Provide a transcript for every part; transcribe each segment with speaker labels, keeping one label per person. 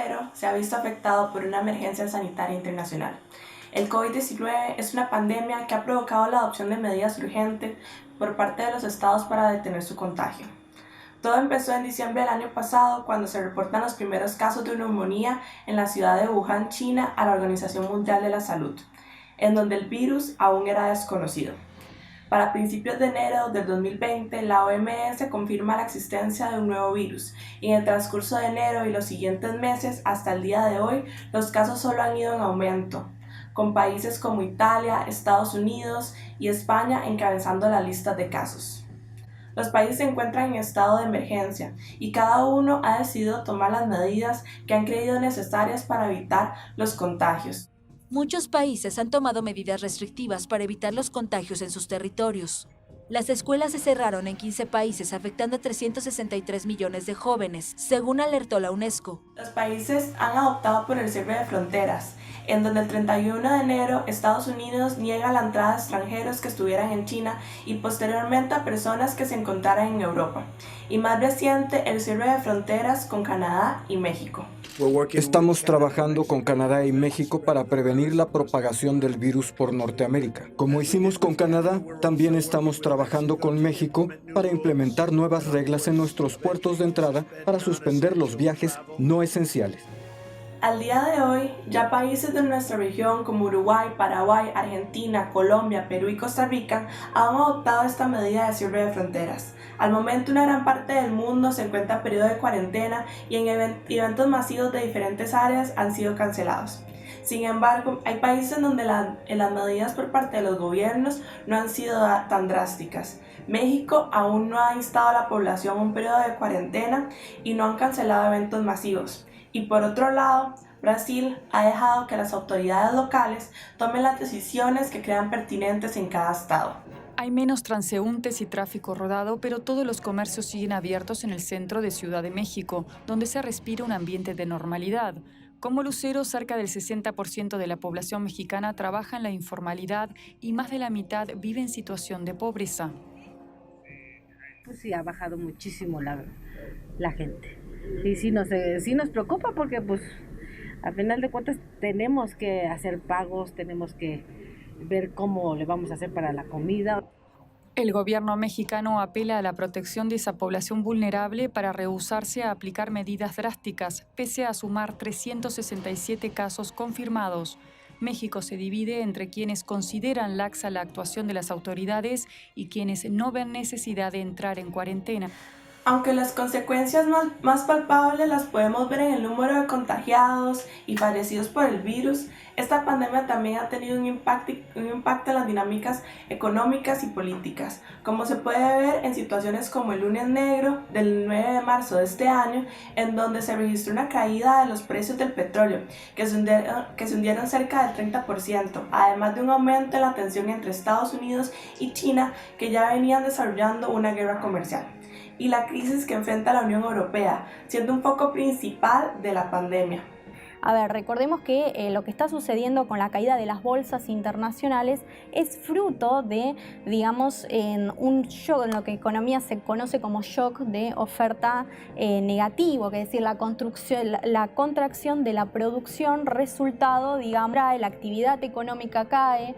Speaker 1: entero se ha visto afectado por una emergencia sanitaria internacional. El COVID-19 es una pandemia que ha provocado la adopción de medidas urgentes por parte de los estados para detener su contagio. Todo empezó en diciembre del año pasado, cuando se reportan los primeros casos de neumonía en la ciudad de Wuhan, China, a la Organización Mundial de la Salud, en donde el virus aún era desconocido. Para principios de enero del 2020, la OMS confirma la existencia de un nuevo virus, y en el transcurso de enero y los siguientes meses, hasta el día de hoy, los casos solo han ido en aumento, con países como Italia, Estados Unidos y España encabezando la lista de casos. Los países se encuentran en estado de emergencia y cada uno ha decidido tomar las medidas que han creído necesarias para evitar los contagios.
Speaker 2: Muchos países han tomado medidas restrictivas para evitar los contagios en sus territorios. Las escuelas se cerraron en 15 países, afectando a 363 millones de jóvenes, según alertó la UNESCO.
Speaker 1: Los países han optado por el cierre de fronteras, en donde el 31 de enero Estados Unidos niega la entrada a extranjeros que estuvieran en China y posteriormente a personas que se encontraran en Europa. Y más reciente, el cierre de fronteras con Canadá y México.
Speaker 3: Estamos trabajando con Canadá y México para prevenir la propagación del virus por Norteamérica. Como hicimos con Canadá, también estamos trabajando con México para implementar nuevas reglas en nuestros puertos de entrada para suspender los viajes no esenciales.
Speaker 1: Al día de hoy, ya países de nuestra región como Uruguay, Paraguay, Argentina, Colombia, Perú y Costa Rica han adoptado esta medida de cierre de fronteras. Al momento, una gran parte del mundo se encuentra en periodo de cuarentena y eventos masivos de diferentes áreas han sido cancelados. Sin embargo, hay países donde las medidas por parte de los gobiernos no han sido tan drásticas. México aún no ha instado a la población a un periodo de cuarentena y no han cancelado eventos masivos. Y por otro lado, Brasil ha dejado que las autoridades locales tomen las decisiones que crean pertinentes en cada estado.
Speaker 4: Hay menos transeúntes y tráfico rodado, pero todos los comercios siguen abiertos en el centro de Ciudad de México, donde se respira un ambiente de normalidad. Como Lucero, cerca del 60% de la población mexicana trabaja en la informalidad y más de la mitad vive en situación de pobreza.
Speaker 5: Pues sí, ha bajado muchísimo la gente. Y sí nos preocupa porque pues al final de cuentas tenemos que hacer pagos, tenemos que ver cómo le vamos a hacer para la comida.
Speaker 4: El gobierno mexicano apela a la protección de esa población vulnerable para rehusarse a aplicar medidas drásticas, pese a sumar 367 casos confirmados. México se divide entre quienes consideran laxa la actuación de las autoridades y quienes no ven necesidad de entrar en cuarentena.
Speaker 1: Aunque las consecuencias más palpables las podemos ver en el número de contagiados y fallecidos por el virus, esta pandemia también ha tenido un impacto en las dinámicas económicas y políticas, como se puede ver en situaciones como el lunes negro del 9 de marzo de este año, en donde se registró una caída de los precios del petróleo, que se hundieron cerca del 30%, además de un aumento en la tensión entre Estados Unidos y China, que ya venían desarrollando una guerra comercial, y la crisis que enfrenta la Unión Europea, siendo un foco principal de la pandemia.
Speaker 6: A ver, recordemos que lo que está sucediendo con la caída de las bolsas internacionales es fruto de, digamos, un shock, en lo que en economía se conoce como shock de oferta negativo, que es decir, la contracción de la producción, resultado, digamos, la actividad económica cae.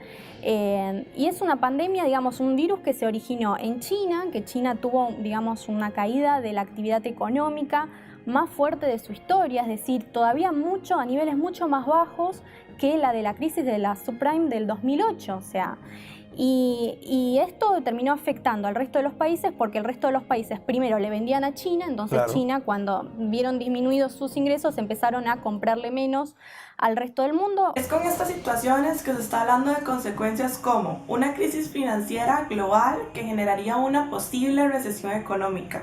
Speaker 6: Y es una pandemia, digamos, un virus que se originó en China, que China tuvo, digamos, una caída de la actividad económica más fuerte de su historia, es decir, todavía a niveles mucho más bajos que la de la crisis de la subprime del 2008, o sea, y esto terminó afectando al resto de los países porque el resto de los países primero le vendían a China, entonces claro, China, cuando vieron disminuidos sus ingresos, empezaron a comprarle menos al resto del mundo.
Speaker 1: Es con estas situaciones que se está hablando de consecuencias como una crisis financiera global que generaría una posible recesión económica,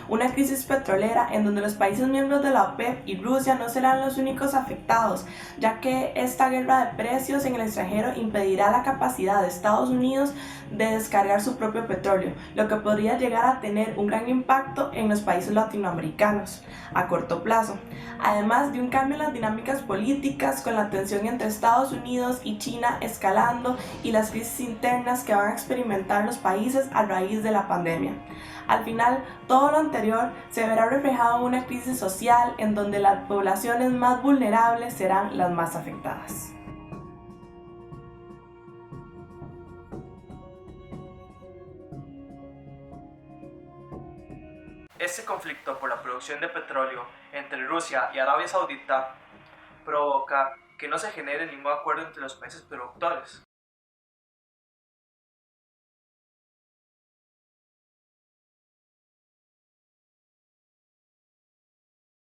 Speaker 1: una crisis petrolera en donde los países miembros de la OPEP y Rusia no serán los únicos afectados, ya que esta guerra de precios en el extranjero impedirá la capacidad de Estados Unidos de descargar su propio petróleo, lo que podría llegar a tener un gran impacto en los países latinoamericanos a corto plazo, además de un cambio en las dinámicas políticas con la tensión entre Estados Unidos y China escalando y las crisis internas que van a experimentar los países a raíz de la pandemia. Al final, todo lo anterior se verá reflejado en una crisis social en donde las poblaciones más vulnerables serán las más afectadas.
Speaker 7: Este conflicto por la producción de petróleo entre Rusia y Arabia Saudita provoca que no se genere ningún acuerdo entre los países productores,